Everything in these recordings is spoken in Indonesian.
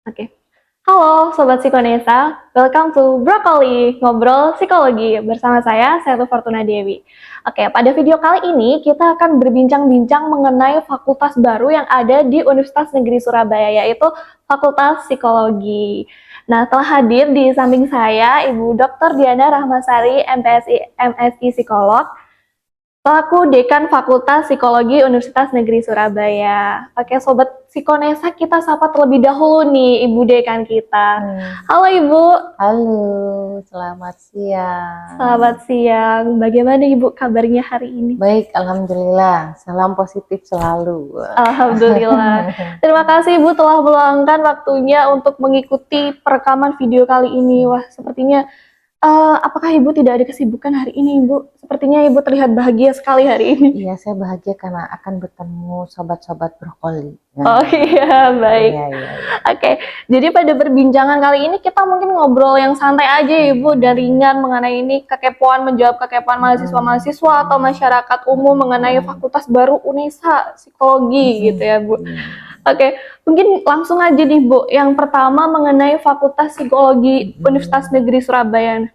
Oke. Halo Sobat Psikonesa, welcome to Broccoli, Ngobrol Psikologi bersama saya, Setu Fortuna Dewi. Oke, pada video kali ini kita akan berbincang-bincang mengenai fakultas baru yang ada di Universitas Negeri Surabaya, yaitu Fakultas Psikologi. Nah, telah hadir di samping saya Ibu Dr. Diana Rahmasari, MPSI, MSI Psikolog, selaku Dekan Fakultas Psikologi Universitas Negeri Surabaya. Oke, Sobat Psikonesa, kita sapa terlebih dahulu nih Ibu Dekan kita. Halo Ibu. Halo, selamat siang. Selamat siang. Bagaimana Ibu kabarnya hari ini? Baik, alhamdulillah. Salam positif selalu. Alhamdulillah. Terima kasih Ibu telah meluangkan waktunya untuk mengikuti perekaman video kali ini. Wah, sepertinya apakah Ibu tidak ada kesibukan hari ini, Ibu? Sepertinya Ibu terlihat bahagia sekali hari ini. Iya, saya bahagia karena akan bertemu sobat-sobat brokoli. Oh iya, baik. Iya, iya, iya. Oke, jadi pada perbincangan kali ini kita mungkin ngobrol yang santai aja ya Ibu, dan ringan mengenai ini kekepoan, menjawab kekepoan mahasiswa-mahasiswa atau masyarakat umum mengenai fakultas baru UNESA Psikologi gitu ya Bu. Oke, mungkin langsung aja nih Bu, yang pertama mengenai Fakultas Psikologi Universitas Negeri Surabaya.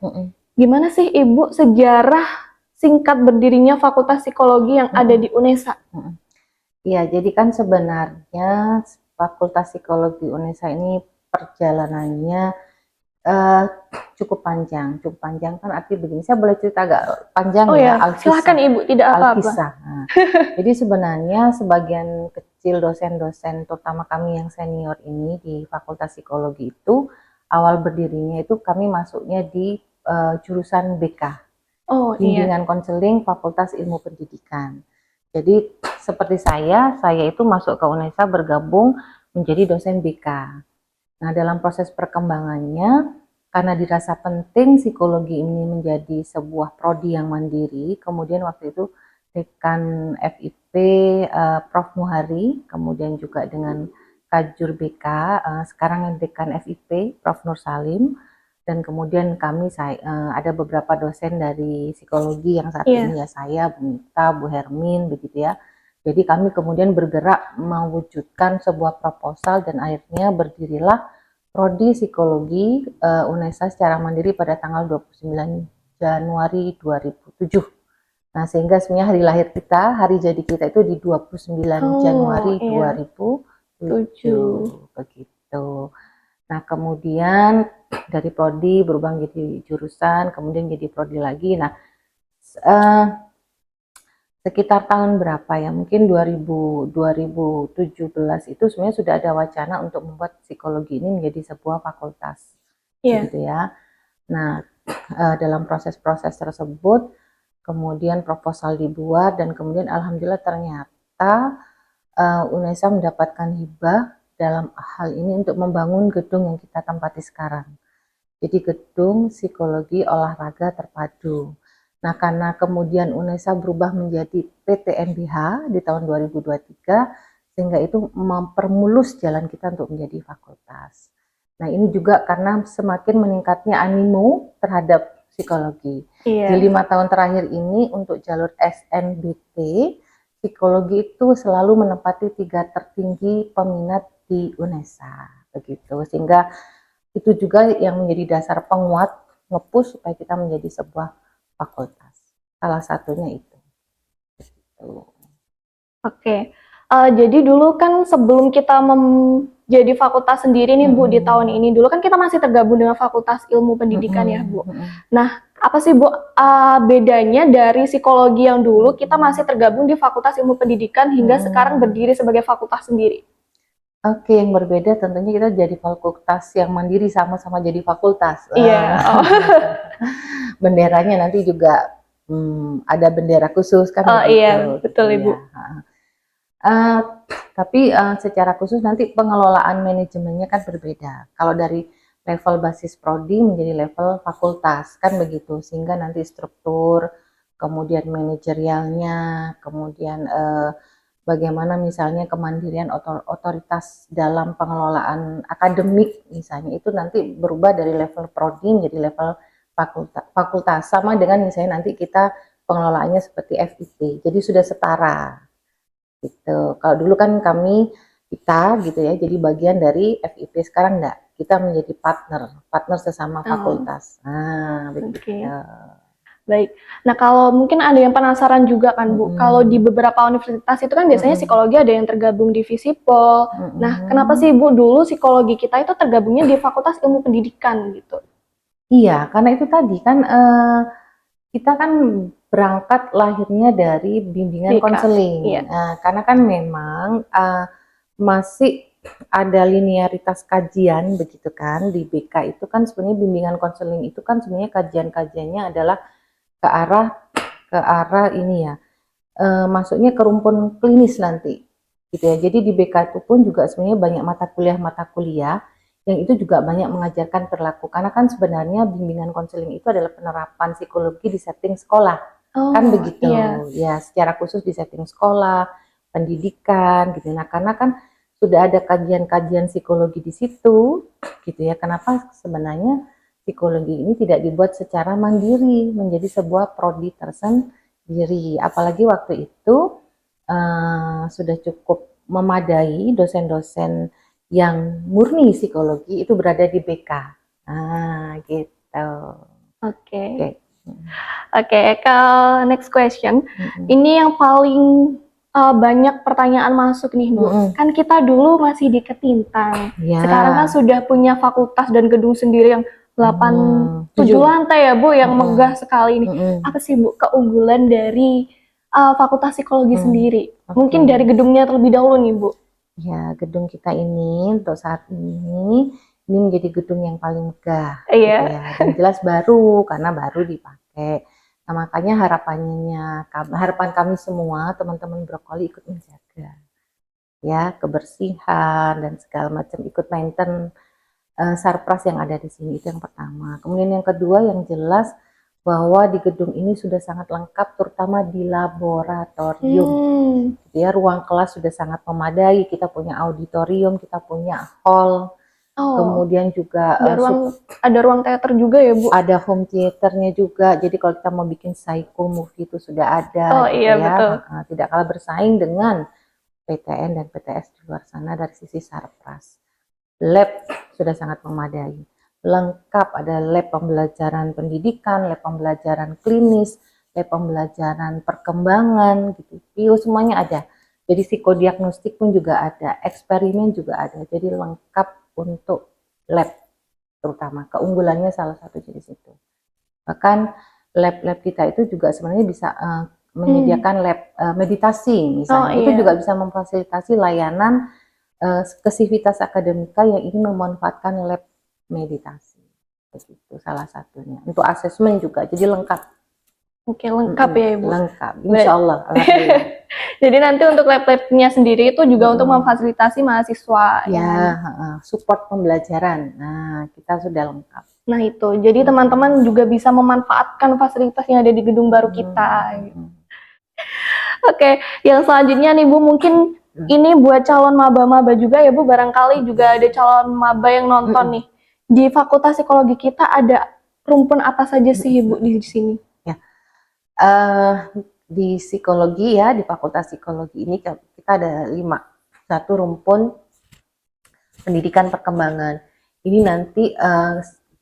Gimana sih Ibu sejarah singkat berdirinya Fakultas Psikologi yang ada di UNESA? Iya, jadi kan sebenarnya Fakultas Psikologi UNESA ini perjalanannya cukup panjang kan arti begini. Saya boleh cerita agak panjang Oh ya, ya, silahkan Ibu, tidak apa-apa. Alkisah. Nah, jadi sebenarnya sebagian kecil dosen-dosen, terutama kami yang senior ini di Fakultas Psikologi itu, awal berdirinya itu kami masuknya di jurusan BK, Oh iya. Bimbingan Konseling Fakultas Ilmu Pendidikan. Jadi seperti saya itu masuk ke UNESA bergabung menjadi dosen BK. Nah, dalam proses perkembangannya, karena dirasa penting psikologi ini menjadi sebuah prodi yang mandiri, kemudian waktu itu Dekan FIP Prof. Muhari, kemudian juga dengan Kajur BK, sekarang Dekan FIP Prof. Nur Salim, dan kemudian kami ada beberapa dosen dari psikologi yang saat ini ya saya, Bu Mita, Bu Hermin, begitu ya. Jadi kami kemudian bergerak mewujudkan sebuah proposal dan akhirnya berdirilah Prodi Psikologi UNESA secara mandiri pada tanggal 29 Januari 2007. Nah, sehingga sebenarnya hari lahir kita, hari jadi kita itu di 29 Januari 2007. Begitu. Nah, kemudian dari prodi berubah menjadi jurusan, kemudian jadi prodi lagi. Nah, sekitar tahun berapa ya, mungkin 2017 itu sebenarnya sudah ada wacana untuk membuat psikologi ini menjadi sebuah fakultas, gitu ya. Nah, dalam proses-proses tersebut, kemudian proposal dibuat, dan kemudian alhamdulillah ternyata UNESA mendapatkan hibah dalam hal ini untuk membangun gedung yang kita tempati sekarang. Jadi gedung psikologi olahraga terpadu. Nah, karena kemudian UNESA berubah menjadi PTNBH di tahun 2023, sehingga itu mempermulus jalan kita untuk menjadi fakultas. Nah, ini juga karena semakin meningkatnya animo terhadap psikologi. Di 5 tahun terakhir ini untuk jalur SNBT, psikologi itu selalu menempati 3 tertinggi peminat di UNESA. Begitu, sehingga itu juga yang menjadi dasar penguat nge-push supaya kita menjadi sebuah fakultas. Salah satunya itu. Oke. Jadi dulu kan sebelum kita menjadi fakultas sendiri nih Bu di tahun ini, dulu kan kita masih tergabung dengan Fakultas Ilmu Pendidikan ya Bu. Nah, apa sih Bu bedanya dari psikologi yang dulu kita masih tergabung di Fakultas Ilmu Pendidikan hingga sekarang berdiri sebagai fakultas sendiri? Oke, yang berbeda tentunya kita jadi fakultas yang mandiri, sama-sama jadi fakultas. Iya. Benderanya nanti juga ada bendera khusus kan begitu. Iya, betul Ibu. Tapi secara khusus nanti pengelolaan manajemennya kan berbeda. Kalau dari level basis prodi menjadi level fakultas kan begitu, sehingga nanti struktur, kemudian manajerialnya, kemudian bagaimana misalnya kemandirian otoritas dalam pengelolaan akademik misalnya itu nanti berubah dari level prodi menjadi level fakultas, sama dengan misalnya nanti kita pengelolaannya seperti FIP, jadi sudah setara gitu. Kalau dulu kan kami kita gitu ya, jadi bagian dari FIP. Sekarang enggak, kita menjadi partner sesama fakultas. Nah, begitu. Baik. Nah, kalau mungkin ada yang penasaran juga kan, Bu, kalau di beberapa universitas itu kan biasanya psikologi ada yang tergabung di Visipol. Nah, kenapa sih, Bu, dulu psikologi kita itu tergabungnya di Fakultas Ilmu Pendidikan gitu? Iya, karena itu tadi kan kita kan berangkat lahirnya dari bimbingan BK, konseling. iya. Karena kan memang masih ada linearitas kajian begitu kan di BK itu kan sebenarnya bimbingan konseling itu kan sebenarnya kajian-kajiannya adalah ke arah ini ya, masuknya ke rumpun klinis nanti gitu ya. Jadi di BK itu pun juga sebenarnya banyak mata kuliah yang itu juga banyak mengajarkan perilaku, karena kan sebenarnya bimbingan konseling itu adalah penerapan psikologi di setting sekolah. Kan begitu. Iya. Ya, secara khusus di setting sekolah, pendidikan gitu. Nah, karena kan sudah ada kajian-kajian psikologi di situ gitu ya. Kenapa sebenarnya psikologi ini tidak dibuat secara mandiri menjadi sebuah prodi tersendiri? Apalagi waktu itu sudah cukup memadai dosen-dosen yang murni psikologi itu berada di BK. Nah, gitu. Oke. Oke. Oke, ke next question. Ini yang paling banyak pertanyaan masuk nih, Bu. Kan kita dulu masih di Ketintang. Ya. Sekarang kan sudah punya fakultas dan gedung sendiri yang 7 lantai ya, Bu, yang megah sekali nih. Apa sih, Bu, keunggulan dari Fakultas Psikologi sendiri? Mungkin dari gedungnya terlebih dahulu nih, Bu. Ya, gedung kita ini untuk saat ini menjadi gedung yang paling megah. Iya. Gitu ya. Dan jelas baru karena baru dipakai. Nah, makanya harapan kami semua teman-teman Brokoli ikut menjaga ya kebersihan dan segala macam, ikut maintain sarpras yang ada di sini, itu yang pertama. Kemudian yang kedua yang jelas bahwa di gedung ini sudah sangat lengkap, terutama di laboratorium. Ya, ruang kelas sudah sangat memadai. Kita punya auditorium, kita punya hall. Kemudian juga ada ruang teater juga ya, Bu? Ada home theaternya juga. Jadi kalau kita mau bikin psycho movie itu sudah ada. Gitu iya, ya. Betul. Tidak kalah bersaing dengan PTN dan PTS di luar sana dari sisi sarpras. Lab sudah sangat memadai, lengkap, ada lab pembelajaran pendidikan, lab pembelajaran klinis, lab pembelajaran perkembangan gitu, bio semuanya ada. Jadi psikodiagnostik pun juga ada, eksperimen juga ada, jadi lengkap untuk lab, terutama keunggulannya salah satu jenis itu. Bahkan lab-lab kita itu juga sebenarnya bisa menyediakan lab meditasi misalnya, itu juga bisa memfasilitasi layanan ke Sivitas Akademika yang ingin memanfaatkan lab meditasi. Begitu salah satunya. Untuk asesmen juga, jadi lengkap. Oke, lengkap ya, Ibu? Lengkap, insya Allah. Jadi nanti untuk lab-labnya sendiri itu juga untuk memfasilitasi mahasiswa. Ya, support pembelajaran. Nah, kita sudah lengkap. Nah itu, jadi teman-teman juga bisa memanfaatkan fasilitas yang ada di gedung baru kita. Oke, yang selanjutnya nih Bu, mungkin ini buat calon maba-maba juga ya Bu, barangkali juga ada calon maba yang nonton nih. Di Fakultas Psikologi kita ada rumpun apa saja sih Ibu di sini? Ya, di psikologi ya, di Fakultas Psikologi ini kita ada 5. Satu rumpun pendidikan perkembangan. Ini nanti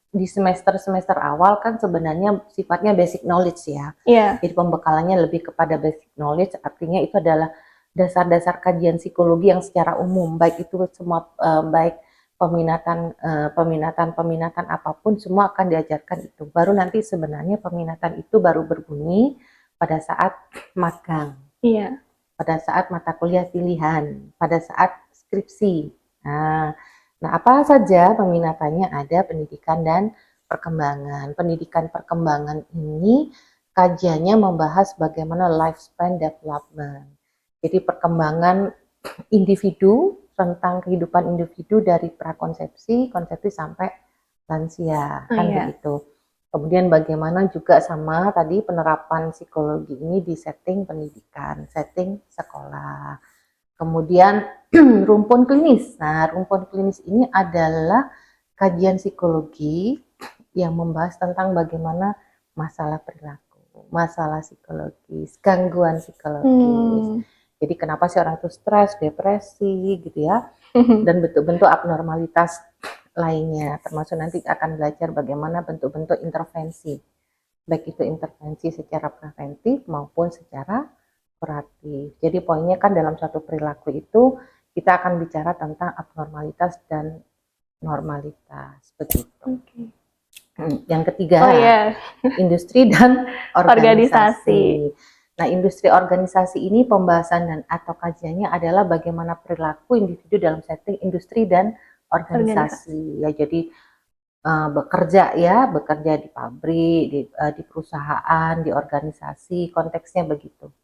di semester awal kan sebenarnya sifatnya basic knowledge ya. Jadi pembekalannya lebih kepada basic knowledge, artinya itu adalah dasar-dasar kajian psikologi yang secara umum, baik itu semua baik peminatan apapun semua akan diajarkan itu. Baru nanti sebenarnya peminatan itu baru berbunyi pada saat magang. Pada saat mata kuliah pilihan, pada saat skripsi. Nah, apa saja peminatannya? Ada pendidikan dan perkembangan. Pendidikan perkembangan ini kajiannya membahas bagaimana lifespan development. Jadi perkembangan individu, tentang kehidupan individu dari prakonsepsi, konsepsi sampai lansia, kan begitu. Kemudian bagaimana juga sama tadi penerapan psikologi ini di setting pendidikan, setting sekolah. Kemudian rumpun klinis. Nah, rumpun klinis ini adalah kajian psikologi yang membahas tentang bagaimana masalah perilaku, masalah psikologis, gangguan psikologis. Jadi kenapa sih orang itu stres, depresi gitu ya, dan bentuk-bentuk abnormalitas lainnya, termasuk nanti akan belajar bagaimana bentuk-bentuk intervensi, baik itu intervensi secara preventif maupun secara kuratif. Jadi poinnya kan dalam suatu perilaku itu kita akan bicara tentang abnormalitas dan normalitas, begitu. Oke. Yang ketiga, Oh ya, industri dan organisasi. organisasi. Nah, industri organisasi ini pembahasan dan atau kajiannya adalah bagaimana perilaku individu dalam setting industri dan organisasi. Ya, jadi bekerja di pabrik, di perusahaan, di organisasi, konteksnya begitu.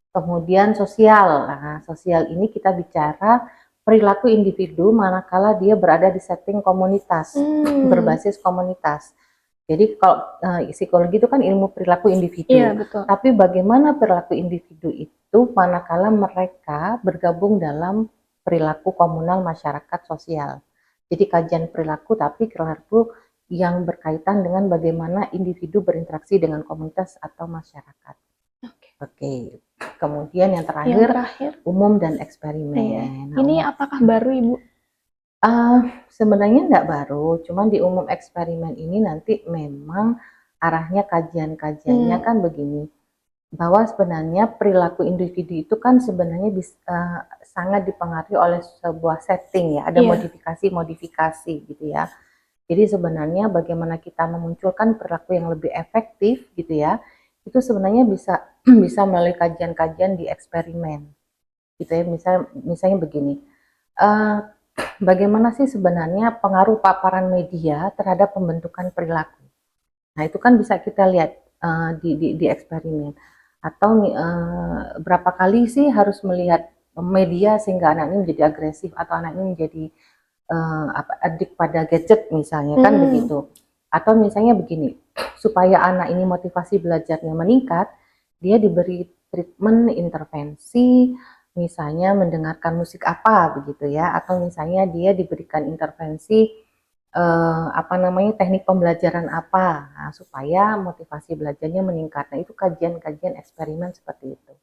Kemudian sosial. Nah, sosial ini kita bicara perilaku individu manakala dia berada di setting komunitas, berbasis komunitas. Jadi kalau psikologi itu kan ilmu perilaku individu. Iya, betul. Tapi bagaimana perilaku individu itu manakala mereka bergabung dalam perilaku komunal masyarakat sosial. Jadi kajian perilaku tapi perilaku yang berkaitan dengan bagaimana individu berinteraksi dengan komunitas atau masyarakat. Oke. Kemudian yang terakhir umum dan eksperimen. Iya. Ini apakah baru, Ibu? Sebenarnya enggak baru, cuman di umum eksperimen ini nanti memang arahnya kajian-kajiannya kan begini, bahwa sebenarnya perilaku individu itu kan sebenarnya sangat dipengaruhi oleh sebuah setting ya, ada modifikasi-modifikasi gitu ya. Jadi sebenarnya bagaimana kita memunculkan perilaku yang lebih efektif gitu ya, itu sebenarnya bisa bisa melalui kajian-kajian di eksperimen gitu ya. Misalnya begini, bagaimana sih sebenarnya pengaruh paparan media terhadap pembentukan perilaku? Nah, itu kan bisa kita lihat di eksperimen. Atau berapa kali sih harus melihat media sehingga anak ini menjadi agresif atau anak ini menjadi adik pada gadget misalnya kan begitu. Atau misalnya begini, supaya anak ini motivasi belajarnya meningkat, dia diberi treatment intervensi, misalnya mendengarkan musik apa begitu ya, atau misalnya dia diberikan intervensi teknik pembelajaran apa, nah, supaya motivasi belajarnya meningkat. Nah, itu kajian-kajian eksperimen seperti itu.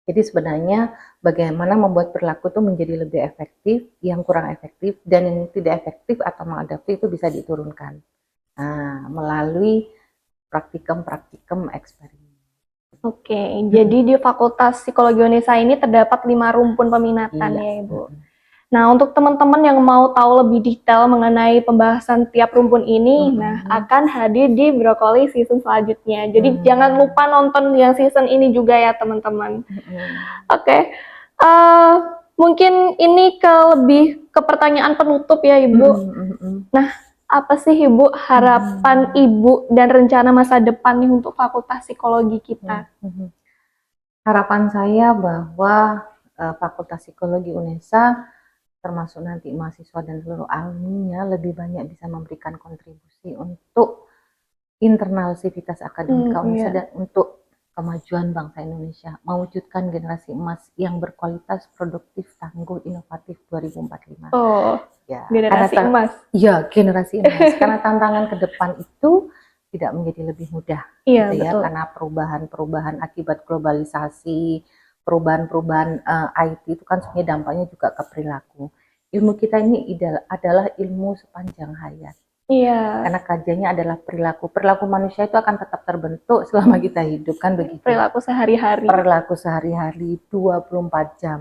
Jadi sebenarnya bagaimana membuat perilaku itu menjadi lebih efektif, yang kurang efektif, dan yang tidak efektif atau maladaptif itu bisa diturunkan. Nah, melalui praktikum-praktikum eksperimen. Oke, jadi di Fakultas Psikologi Unesa ini terdapat 5 rumpun peminatan ya, Ibu. Nah, untuk teman-teman yang mau tahu lebih detail mengenai pembahasan tiap rumpun ini, nah akan hadir di Brokoli season selanjutnya. Jadi jangan lupa nonton yang season ini juga ya, teman-teman. Oke. Mungkin ini lebih ke pertanyaan penutup ya, Ibu. Nah, apa sih Ibu harapan Ibu dan rencana masa depan nih untuk Fakultas Psikologi kita? Harapan saya bahwa Fakultas Psikologi Unesa termasuk nanti mahasiswa dan seluruh alumninya lebih banyak bisa memberikan kontribusi untuk internal sivitas akademika Unesa dan untuk kemajuan bangsa Indonesia, mewujudkan generasi emas yang berkualitas, produktif, tangguh, inovatif 2045. Oh, ya, generasi emas. Iya, generasi emas. Karena tantangan ke depan itu tidak menjadi lebih mudah, gitu ya, karena perubahan-perubahan akibat globalisasi, perubahan-perubahan IT itu kan sebenarnya dampaknya juga ke perilaku. Ilmu kita ini adalah ilmu sepanjang hayat. Iya. Karena kajiannya adalah perilaku. Perilaku manusia itu akan tetap terbentuk selama kita hidup, kan begitu. Perilaku sehari-hari. Perilaku sehari-hari 24 jam.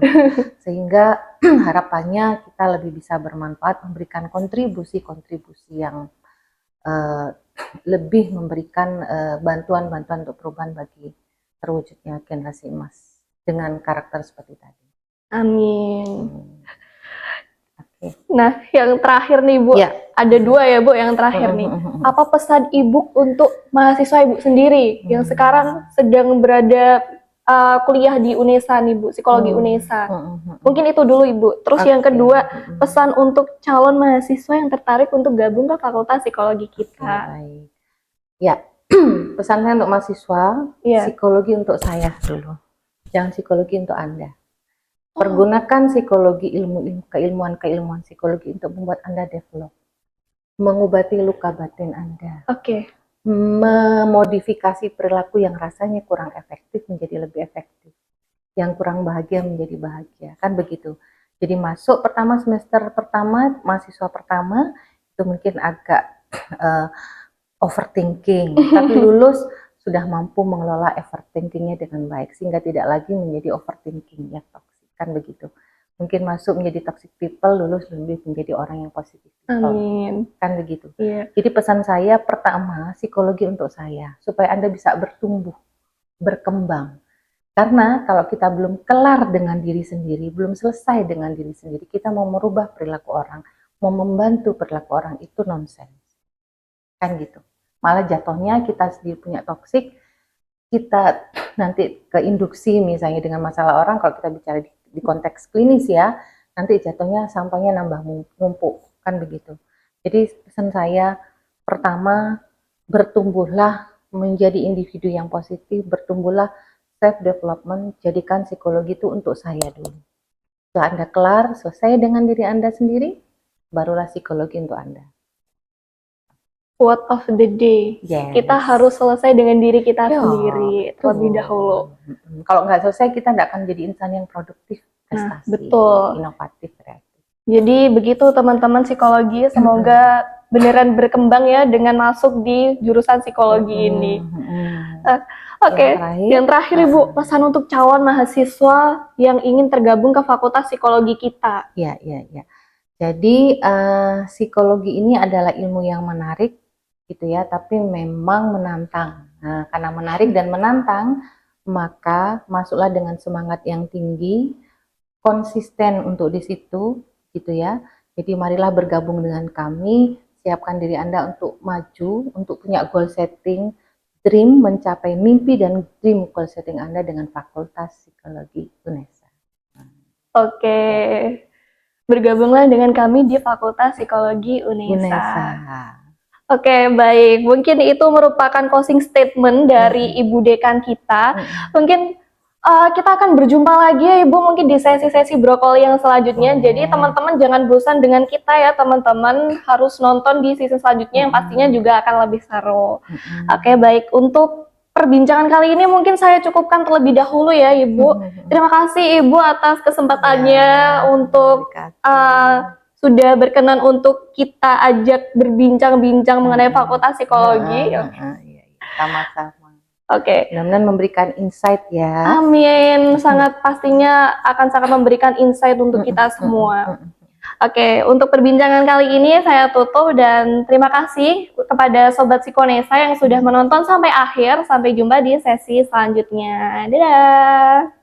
Sehingga harapannya kita lebih bisa bermanfaat, memberikan kontribusi-kontribusi yang lebih memberikan bantuan-bantuan untuk perubahan bagi terwujudnya generasi emas dengan karakter seperti tadi. Amin. Nah, yang terakhir nih Bu, ada 2 ya Bu yang terakhir nih. Apa pesan Ibu untuk mahasiswa Ibu sendiri yang sekarang sedang berada kuliah di Unesa nih Bu, Psikologi Unesa. Mungkin itu dulu Ibu. Terus yang kedua, pesan untuk calon mahasiswa yang tertarik untuk gabung ke Fakultas Psikologi kita. Ya, pesan saya untuk mahasiswa, psikologi untuk saya dulu. Jangan psikologi untuk Anda. Pergunakan psikologi, keilmuan psikologi untuk membuat Anda develop, mengobati luka batin Anda. Memodifikasi perilaku yang rasanya kurang efektif menjadi lebih efektif. yang kurang bahagia menjadi bahagia, kan begitu. Jadi masuk semester pertama, mahasiswa pertama itu mungkin agak overthinking, tapi lulus sudah mampu mengelola overthinkingnya dengan baik sehingga tidak lagi menjadi overthinking yang toxic, kan begitu. Mungkin masuk menjadi toxic people, lulus lebih menjadi orang yang positif. Amin. Kan begitu. Iya. Jadi pesan saya pertama, psikologi untuk saya supaya Anda bisa bertumbuh, berkembang. Karena kalau kita belum kelar dengan diri sendiri, belum selesai dengan diri sendiri, kita mau merubah perilaku orang, mau membantu perilaku orang, itu nonsens. Kan gitu. Malah jatuhnya kita sendiri punya toksik, kita nanti keinduksi misalnya dengan masalah orang, kalau kita bicara di konteks klinis ya, nanti jatuhnya sampahnya nambah numpuk, kan begitu. Jadi pesan saya, pertama, bertumbuhlah menjadi individu yang positif, bertumbuhlah self-development, jadikan psikologi itu untuk saya dulu. Setelah Anda kelar, selesai dengan diri Anda sendiri, barulah psikologi untuk Anda. Quote of the day. Yes. Kita harus selesai dengan diri kita sendiri terlebih dahulu. Kalau nggak selesai, kita nggak akan jadi insan yang produktif, prestasi, betul. inovatif, kreatif. Jadi begitu teman-teman psikologi, semoga beneran berkembang ya dengan masuk di jurusan psikologi ini. Oke, yang terakhir Ibu, pesan untuk calon mahasiswa yang ingin tergabung ke Fakultas Psikologi kita. Ya. Jadi psikologi ini adalah ilmu yang menarik, gitu ya, tapi memang menantang. Nah, karena menarik dan menantang, maka masuklah dengan semangat yang tinggi, konsisten untuk di situ, gitu ya. Jadi marilah bergabung dengan kami, siapkan diri Anda untuk maju, untuk punya goal setting, dream, mencapai mimpi dan dream goal setting Anda dengan Fakultas Psikologi UNESA. Oke. Bergabunglah dengan kami di Fakultas Psikologi UNESA. Oke, baik. Mungkin itu merupakan closing statement dari Ibu Dekan kita. Mungkin kita akan berjumpa lagi ya Ibu, mungkin di sesi-sesi brokoli yang selanjutnya. Jadi teman-teman jangan bosan dengan kita ya teman-teman. Harus nonton di season selanjutnya yang pastinya juga akan lebih seru. Oke, baik. Untuk perbincangan kali ini mungkin saya cukupkan terlebih dahulu ya Ibu. Terima kasih Ibu atas kesempatannya untuk sudah berkenan untuk kita ajak berbincang-bincang mengenai Fakultas Psikologi. Sama-sama. Oke. Mudah-mudahan memberikan insight ya. Amin. Sangat pastinya akan sangat memberikan insight untuk kita semua. Oke, untuk perbincangan kali ini saya tutup dan terima kasih kepada Sobat Psikonesa yang sudah menonton sampai akhir. Sampai jumpa di sesi selanjutnya. Dadah!